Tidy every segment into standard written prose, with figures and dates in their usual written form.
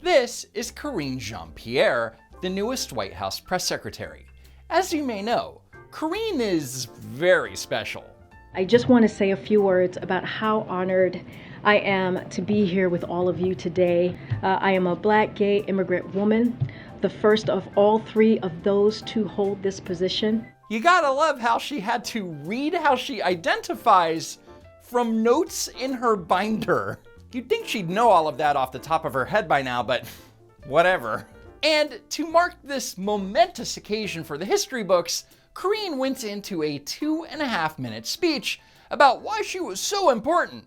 This is Karine Jean-Pierre, the newest White House press secretary. As you may know, Karine is very special. I just want to say a few words about how honored I am to be here with all of you today. I am a Black gay immigrant woman, the first of all three of those to hold this position. You gotta love how she had to read how she identifies from notes in her binder. You'd think she'd know all of that off the top of her head by now, but whatever. And to mark this momentous occasion for the history books, Karine went into a 2.5-minute speech about why she was so important.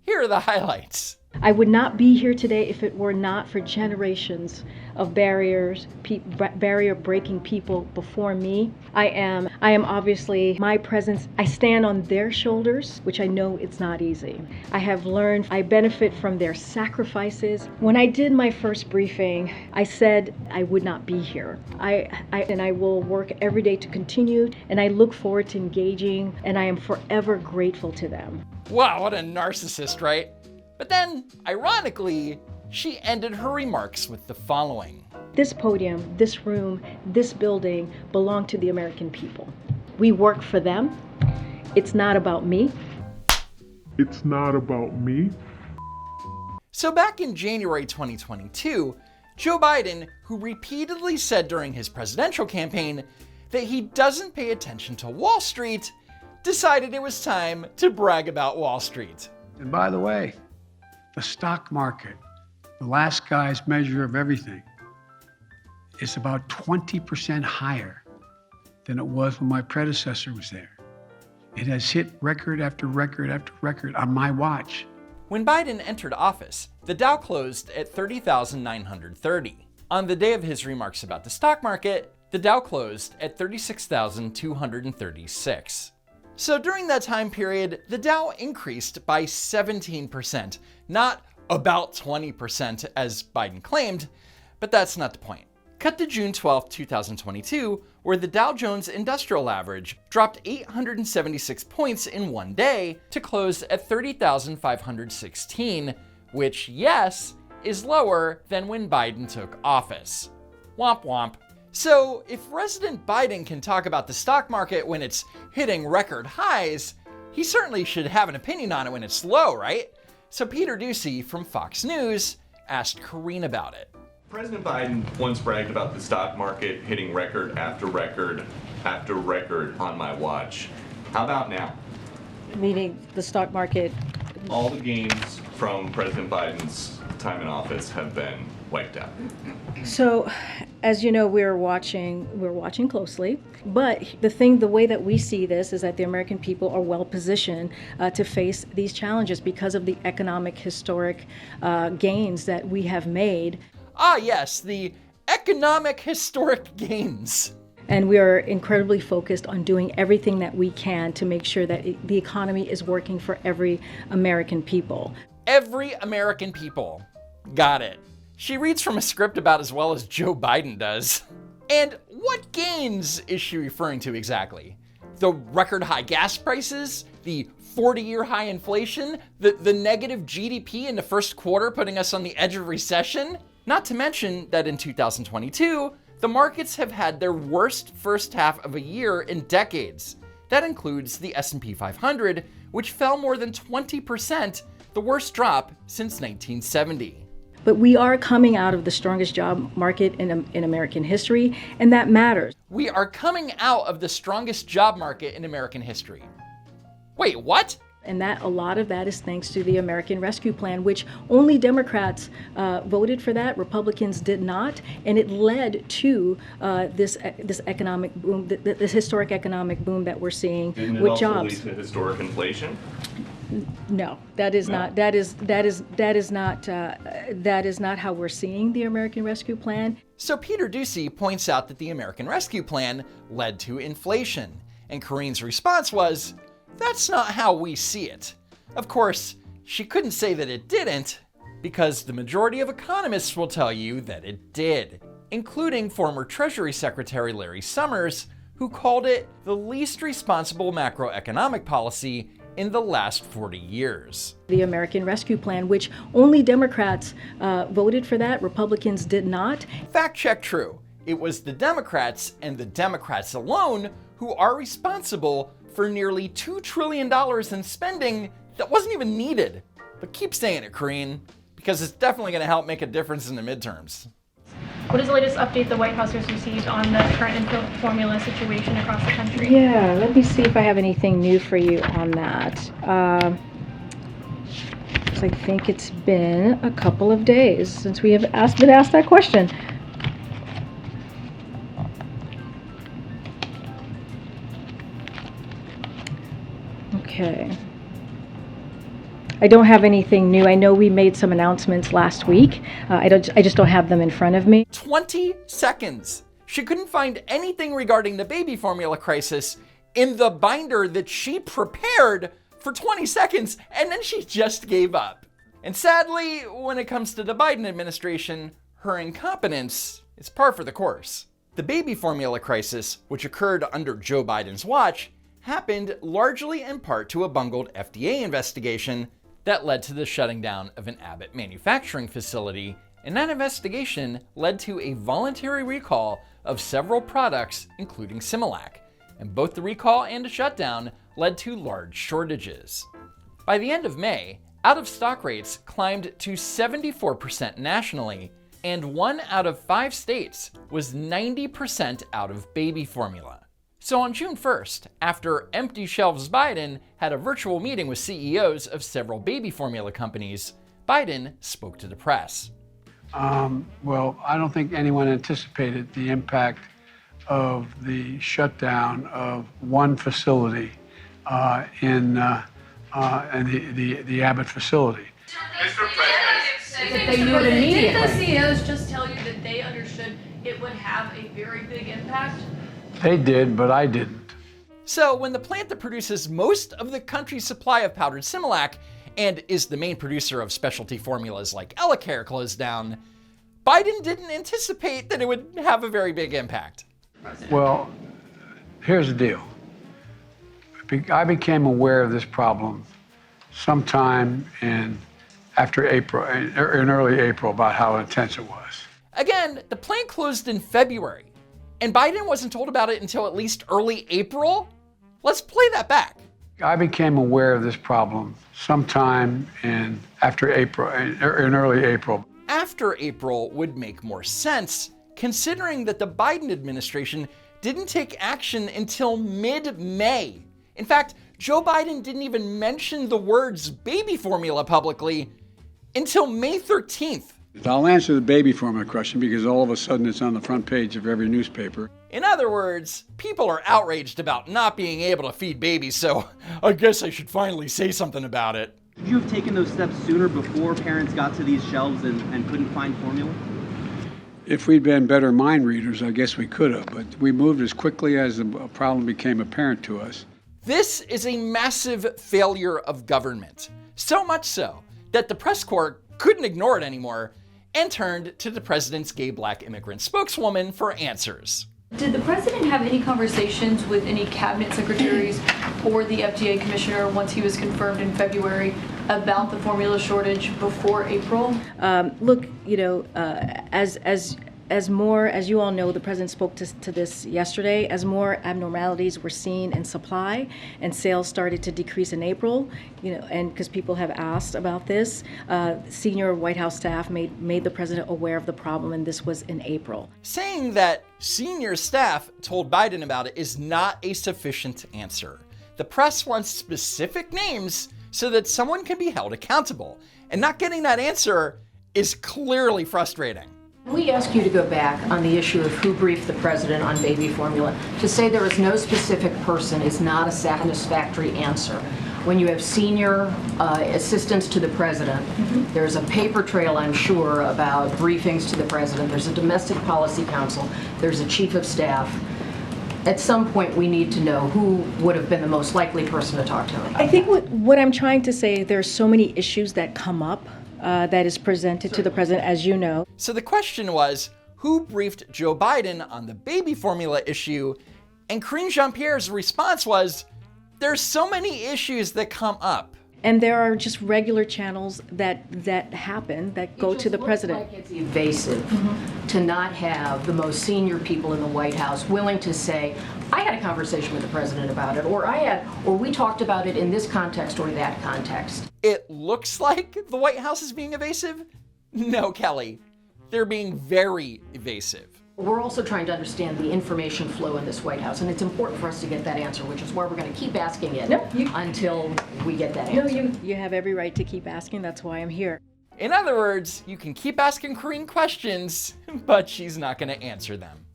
Here are the highlights. I would not be here today if it were not for generations of barrier-breaking people before me. I am obviously, my presence, I stand on their shoulders, which I know it's not easy. I have learned, I benefit from their sacrifices. When I did my first briefing, I said I would not be here. And I will work every day to continue, and I look forward to engaging, and I am forever grateful to them. Wow, what a narcissist, right? But then, ironically, she ended her remarks with the following. This podium, this room, this building belong to the American people. We work for them. It's not about me. It's not about me. So back in January 2022, Joe Biden, who repeatedly said during his presidential campaign that he doesn't pay attention to Wall Street, decided it was time to brag about Wall Street. And by the way, the stock market, the last guy's measure of everything, is about 20% higher than it was when my predecessor was there. It has hit record after record after record on my watch. When Biden entered office, the Dow closed at 30,930. On the day of his remarks about the stock market, the Dow closed at 36,236. So during that time period, the Dow increased by 17%, not about 20% as Biden claimed, but that's not the point. Cut to June 12, 2022, where the Dow Jones Industrial Average dropped 876 points in one day to close at 30,516, which, yes, is lower than when Biden took office. Womp womp. So if President Biden can talk about the stock market when it's hitting record highs, he certainly should have an opinion on it when it's low, right? So Peter Doocy from Fox News asked Karine about it. President Biden once bragged about the stock market hitting record after record after record on my watch. How about now? Meaning the stock market. All the gains from President Biden's time in office have been wiped out. So, as you know, we're watching closely, but the way that we see this is that the American people are well positioned to face these challenges because of the economic historic gains that we have made. Ah yes, the economic historic gains. And we are incredibly focused on doing everything that we can to make sure that the economy is working for every American people. Every American people. Got it. She reads from a script about as well as Joe Biden does. And what gains is she referring to exactly? The record high gas prices? The 40-year high inflation? The negative GDP in the first quarter putting us on the edge of recession? Not to mention that in 2022, the markets have had their worst first half of a year in decades. That includes the S&P 500, which fell more than 20%, the worst drop since 1970. But we are coming out of the strongest job market in American history, and that matters. We are coming out of the strongest job market in American history. Wait, what? And that a lot of that is thanks to the American Rescue Plan, which only Democrats voted for that, Republicans did not, and it led to this economic boom, this historic economic boom that we're seeing with jobs. Didn't it also lead to historic inflation? No, that is not how we're seeing the American Rescue Plan. So Peter Doocy points out that the American Rescue Plan led to inflation, and Karine's response was, "That's not how we see it." Of course, she couldn't say that it didn't, because the majority of economists will tell you that it did, including former Treasury Secretary Larry Summers, who called it the least responsible macroeconomic policy in the last 40 years. The American Rescue Plan, which only Democrats voted for that, Republicans did not. Fact check true. It was the Democrats and the Democrats alone who are responsible for nearly $2 trillion in spending that wasn't even needed. But keep saying it, Karine, because it's definitely going to help make a difference in the midterms. What is the latest update the White House has received on the current infant formula situation across the country? Yeah, let me see if I have anything new for you on that. 'Cause I think it's been a couple of days since we have been asked that question. Okay. I don't have anything new. I know we made some announcements last week. I just don't have them in front of me. 20 seconds. She couldn't find anything regarding the baby formula crisis in the binder that she prepared for 20 seconds, and then she just gave up. And sadly, when it comes to the Biden administration, her incompetence is par for the course. The baby formula crisis, which occurred under Joe Biden's watch, happened largely in part to a bungled FDA investigation that led to the shutting down of an Abbott manufacturing facility, and that investigation led to a voluntary recall of several products, including Similac, and both the recall and the shutdown led to large shortages. By the end of May, out-of-stock rates climbed to 74% nationally, and 1 out of 5 states was 90% out of baby formula. So on June 1st, after empty shelves Biden had a virtual meeting with CEOs of several baby formula companies, Biden spoke to the press. Well, I don't think anyone anticipated the impact of the shutdown of one facility in the Abbott facility. Mr. President. They knew it immediately. Didn't the CEOs just tell you that they understood it would have a very big impact? They did, but I didn't. So when the plant that produces most of the country's supply of powdered Similac and is the main producer of specialty formulas like Elecare closed down, Biden didn't anticipate that it would have a very big impact. Well, here's the deal. I became aware of this problem sometime after April, in early April, about how intense it was. Again, the plant closed in February, and Biden wasn't told about it until at least early April? Let's play that back. I became aware of this problem sometime after April, in early April. After April would make more sense, considering that the Biden administration didn't take action until mid-May. In fact, Joe Biden didn't even mention the words baby formula publicly until May 13th. I'll answer the baby formula question because all of a sudden it's on the front page of every newspaper. In other words, people are outraged about not being able to feed babies, so I guess I should finally say something about it. Could you have taken those steps sooner before parents got to these shelves and couldn't find formula? If we'd been better mind readers, I guess we could have, but we moved as quickly as the problem became apparent to us. This is a massive failure of government. So much so that the press corps couldn't ignore it anymore and turned to the president's gay black immigrant spokeswoman for answers. Did the president have any conversations with any cabinet secretaries or the FDA commissioner once he was confirmed in February about the formula shortage before April? Look, as you all know, the president spoke to this yesterday, as more abnormalities were seen in supply and sales started to decrease in April, and because people have asked about this, senior White House staff made the president aware of the problem, and this was in April. Saying that senior staff told Biden about it is not a sufficient answer. The press wants specific names so that someone can be held accountable, and not getting that answer is clearly frustrating. We ask you to go back on the issue of who briefed the president on baby formula. To say there is no specific person is not a satisfactory answer. When you have senior assistants to the president, there's a paper trail, I'm sure, about briefings to the president. There's a domestic policy council. There's a chief of staff. At some point, we need to know who would have been the most likely person to talk to him. I think what I'm trying to say, there's so many issues that come up that is presented to the president, as you know. So the question was, who briefed Joe Biden on the baby formula issue? And Karine Jean-Pierre's response was, There's so many issues that come up. And there are just regular channels that happen that go to the president. It just looks like it's evasive to not have the most senior people in the White House willing to say, I had a conversation with the president about it, or we talked about it in this context or that context. It looks like the White House is being evasive? No, Kelly. They're being very evasive. We're also trying to understand the information flow in this White House, and it's important for us to get that answer, which is why we're going to keep asking it until we get that answer. No, you have every right to keep asking. That's why I'm here. In other words, you can keep asking Karine questions, but she's not going to answer them.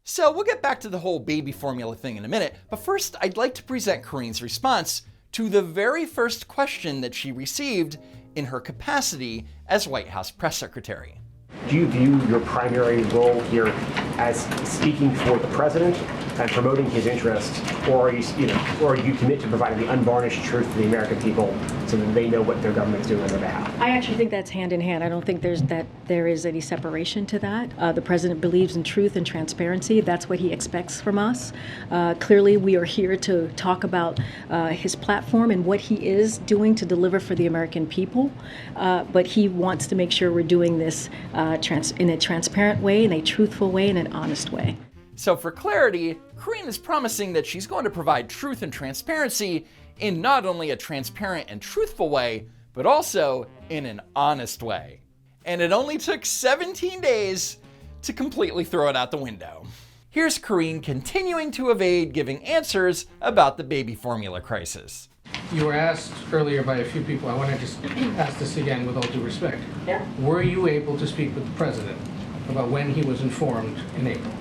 So we'll get back to the whole baby formula thing in a minute, but first I'd like to present Karine's response to the very first question that she received in her capacity as White House press secretary. Do you view your primary role here as speaking for the president and promoting his interest, or are you commit to providing the unvarnished truth to the American people so that they know what their government's doing on their behalf? I actually think that's hand in hand. I don't think there is any separation to that. The president believes in truth and transparency. That's what he expects from us. Clearly, we are here to talk about his platform and what he is doing to deliver for the American people. But he wants to make sure we're doing this in a transparent way, in a truthful way, in an honest way. So for clarity, Karine is promising that she's going to provide truth and transparency in not only a transparent and truthful way, but also in an honest way. And it only took 17 days to completely throw it out the window. Here's Karine continuing to evade giving answers about the baby formula crisis. You were asked earlier by a few people, I want to just ask this again with all due respect. Yeah. Were you able to speak with the president about when he was informed in April?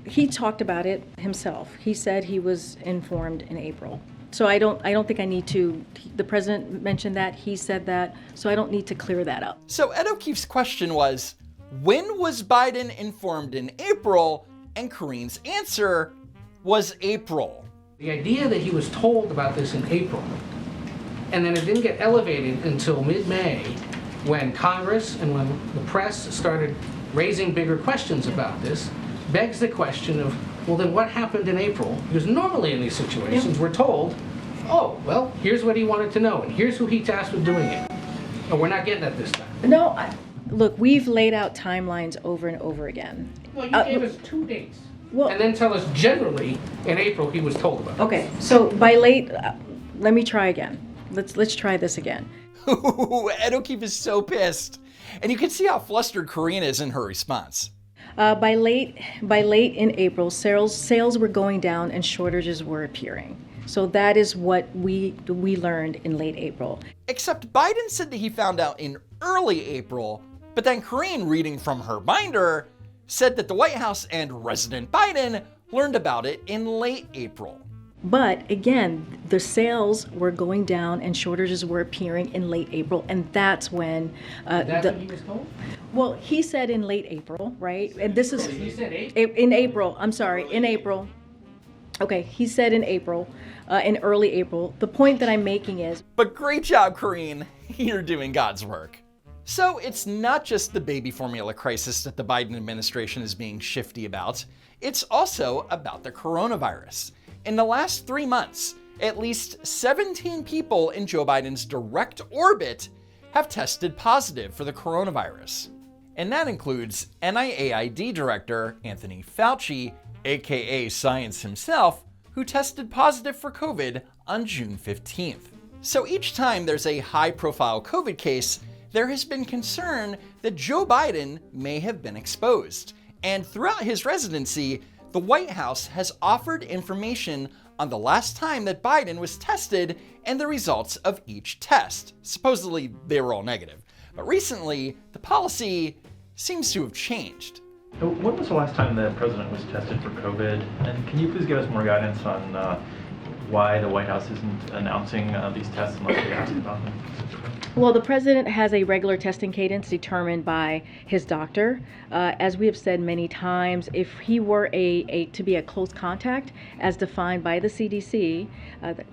He talked about it himself. He said he was informed in April. So I don't think I need to, the president mentioned that, he said that, so I don't need to clear that up. So Ed O'Keefe's question was, when was Biden informed in April? And Karine's answer was April. The idea that he was told about this in April, and then it didn't get elevated until mid-May, when Congress and when the press started raising bigger questions about this, begs the question of, well, then what happened in April? Because normally in these situations, we're told, oh, well, here's what he wanted to know, and here's who he tasked with doing it. But we're not getting that this time. No, look, we've laid out timelines over and over again. Well, you gave us 2 dates. Well, and then tell us generally in April he was told about it. Okay, so by late, let me try again. Let's try this again. Ed O'Keefe is so pissed. And you can see how flustered Karine is in her response. By late in April, sales were going down and shortages were appearing. So that is what we learned in late April. Except Biden said that he found out in early April, but then Karine, reading from her binder, said that the White House and President Biden learned about it in late April. But again, the sales were going down and shortages were appearing in late April, and that's when that's what he was told? Well, he said in late April, right? And this is he said April? In April. I'm sorry, in April. Okay, he said in April, in early April. The point that I'm making is. But great job, Karine. You're doing God's work. So it's not just the baby formula crisis that the Biden administration is being shifty about. It's also about the coronavirus. In the last 3 months, at least 17 people in Joe Biden's direct orbit have tested positive for the coronavirus. And that includes NIAID Director Anthony Fauci, aka Science himself, who tested positive for COVID on June 15th. So each time there's a high-profile COVID case, there has been concern that Joe Biden may have been exposed. And throughout his residency, the White House has offered information on the last time that Biden was tested and the results of each test. Supposedly, they were all negative. But recently, the policy seems to have changed. When was the last time the president was tested for COVID? And can you please give us more guidance on why the White House isn't announcing these tests unless we ask about them? Well, the president has a regular testing cadence determined by his doctor. As we have said many times, if he were to be a close contact, as defined by the CDC,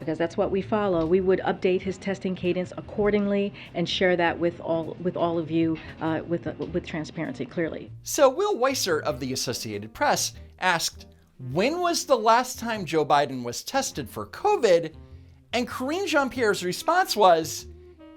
because that's what we follow, we would update his testing cadence accordingly and share that with all of you with transparency, clearly. So Will Weiser of the Associated Press asked, when was the last time Joe Biden was tested for COVID? And Karine Jean-Pierre's response was,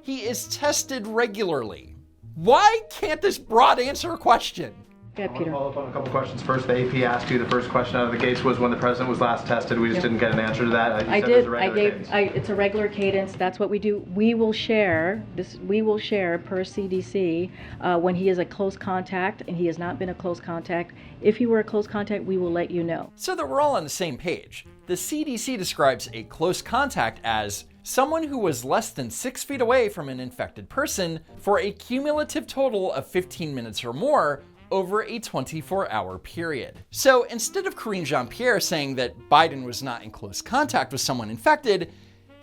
he is tested regularly. Why can't this broad answer a question? Yeah, I want Peter. to follow up on a couple questions. First, the AP asked you the first question out of the gates was when the president was last tested. We just didn't get an answer to that. You I said it was did. a I regular gave. cadence. It's a regular cadence. That's what we do. We will share this. We will share per CDC when he is a close contact, and he has not been a close contact. If he were a close contact, we will let you know. So that we're all on the same page. The CDC describes a close contact as someone who was less than 6 feet away from an infected person for a cumulative total of 15 minutes or more over a 24-hour period. So instead of Karine Jean-Pierre saying that Biden was not in close contact with someone infected,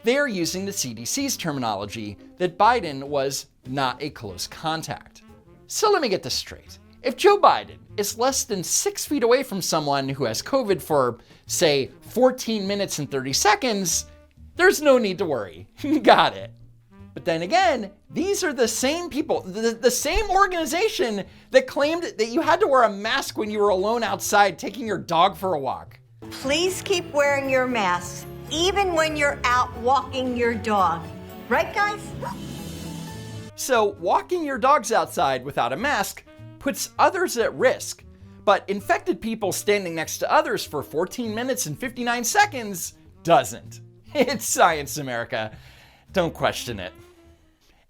they are using the CDC's terminology that Biden was not a close contact. So let me get this straight. If Joe Biden is less than 6 feet away from someone who has COVID for, say, 14 minutes and 30 seconds, there's no need to worry. Got it. But then again, these are the same people, the same organization that claimed that you had to wear a mask when you were alone outside taking your dog for a walk. Please keep wearing your masks, even when you're out walking your dog. Right, guys? So walking your dogs outside without a mask puts others at risk, but infected people standing next to others for 14 minutes and 59 seconds doesn't. It's science, America. Don't question it.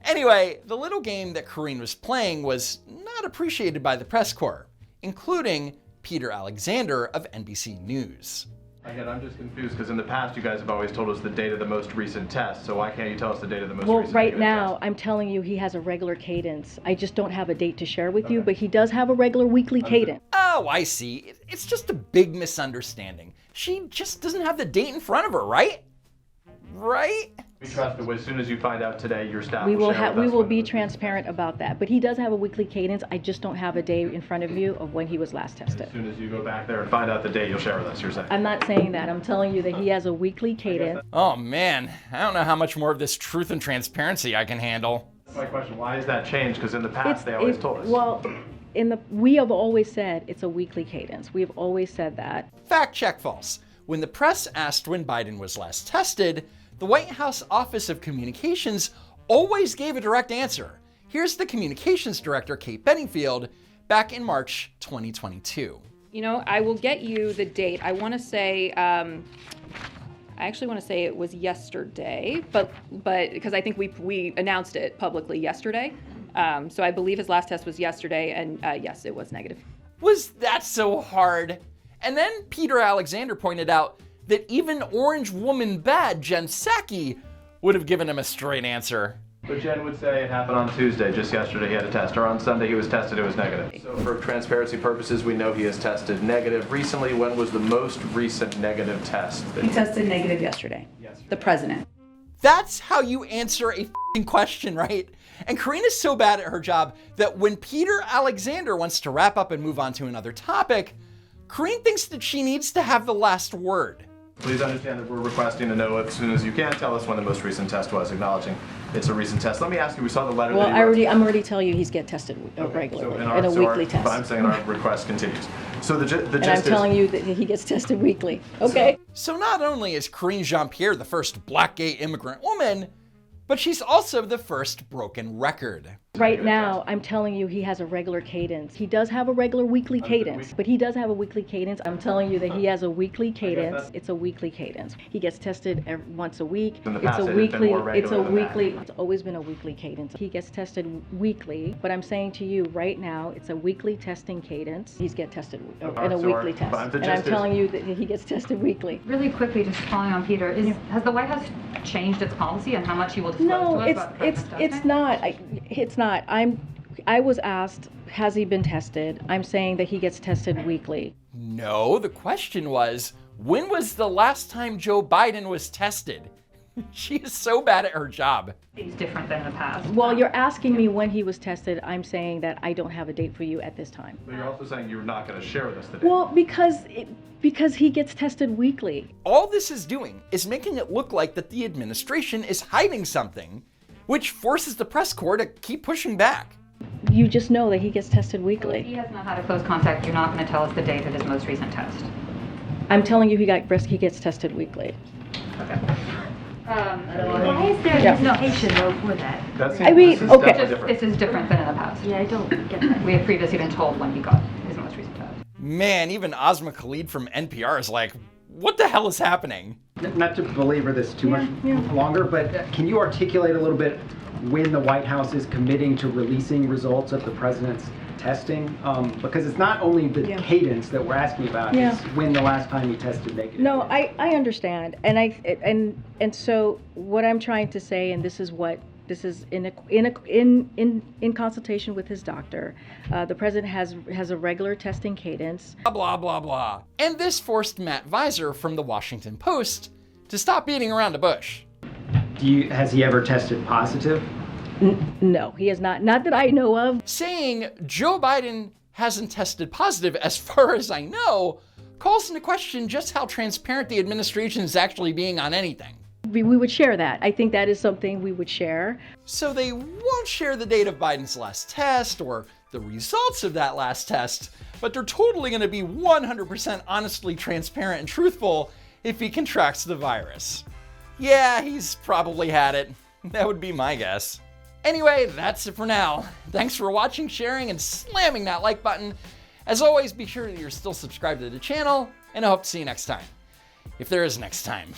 Anyway, the little game that Karine was playing was not appreciated by the press corps, including Peter Alexander of NBC News. Again, I'm just confused because in the past you guys have always told us the date of the most recent test, so why can't you tell us the date of the most Well, recent right negative now, test? I'm telling you he has a regular cadence. I just don't have a date to share with you, but he does have a regular weekly cadence. Oh, I see. It's just a big misunderstanding. She just doesn't have the date in front of her, right? Right? We trust that as soon as you find out today, your staff We will will share with we us will when be the- transparent about that. But he does have a weekly cadence. I just don't have a day in front of you of when he was last tested. As soon as you go back there and find out the date, you'll share with us, you're saying? I'm not saying that. I'm telling you that he has a weekly cadence. Oh man, I don't know how much more of this truth and transparency I can handle. That's my question. Why has that changed? Because in the past, they always told us. Well, we have always said it's a weekly cadence. We have always said that. Fact check false. When the press asked when Biden was last tested, the White House Office of Communications always gave a direct answer. Here's the communications director, Kate Bedingfield, back in March 2022. You know, I will get you the date. I want to say, I actually want to say it was yesterday, but because I think we announced it publicly yesterday. So I believe his last test was yesterday, and yes, it was negative. Was that so hard? And then Peter Alexander pointed out that even Orange Woman Bad Jen Psaki would have given him a straight answer. But Jen would say it happened on Tuesday, just yesterday he had a test, or on Sunday he was tested, it was negative. So for transparency purposes, we know he has tested negative. Recently, when was the most recent negative test? He tested negative yesterday. The president. That's how you answer a f***ing question, right? And Karine is so bad at her job that when Peter Alexander wants to wrap up and move on to another topic, Karine thinks that she needs to have the last word. Please understand that we're requesting to know as soon as you can. Tell us when the most recent test was, acknowledging it's a recent test. Let me ask you, we saw the letter Well, that you wrote. I'm already telling you he's get tested regularly in a weekly test. But I'm saying our request continues. So the And gist I'm is, telling you that he gets tested weekly. Okay. So not only is Karine Jean-Pierre the first black gay immigrant woman, but she's also the first broken record. Right now, I'm telling you he has a regular cadence. He does have a regular weekly cadence, but he does have a weekly cadence. I'm telling you that he has a weekly cadence. It's a weekly cadence. He gets tested once a week. In the past, it had been more regular than that. It's always been a weekly cadence. He gets tested weekly, but I'm saying to you right now, it's a weekly testing cadence. He's get tested in a weekly test. And I'm telling you that he gets tested weekly. Really quickly, just following on Peter, has the White House changed its policy on how much he will disclose No, to us about the president's testing? it's not. I was asked, has he been tested? I'm saying that he gets tested weekly. No, the question was, when was the last time Joe Biden was tested? She is so bad at her job. He's different than the past. Well, you're asking me when he was tested. I'm saying that I don't have a date for you at this time. but you're also saying you're not going to share with us the date. Well, because he gets tested weekly. All this is doing is making it look like that the administration is hiding something, which forces the press corps to keep pushing back. You just know that he gets tested So if weekly. he has not had a close contact, you're not going to tell us the date of his most recent test. I'm telling you, he gets tested weekly. Why is there Yeah. no patient though for that? I mean, okay. This is different than in the past. Yeah, I don't get that. We have previously been told when he got his most recent test. Man, even Ozma Khalid from NPR is like, what the hell is happening? Not to belabor this too much longer, but can you articulate a little bit when the White House is committing to releasing results of the president's testing? Because it's not only the cadence that we're asking about, it's when the last time he tested negative. No, I understand, and so what I'm trying to say, and this is in consultation with his doctor. The president has a regular testing cadence. Blah, blah, blah, blah. And this forced Matt Visor from the Washington Post to stop beating around the bush. Has he ever tested positive? No, he has not. Not that I know of. Saying Joe Biden hasn't tested positive, as far as I know, calls into question just how transparent the administration is actually being on anything. We would share that. I think that is something we would share. So they won't share the date of Biden's last test or the results of that last test, but they're totally going to be 100% honestly transparent and truthful if he contracts the virus. Yeah, he's probably had it. That would be my guess. Anyway, that's it for now. Thanks for watching, sharing, and slamming that like button. As always, be sure that you're still subscribed to the channel, and I hope to see you next time. If there is next time.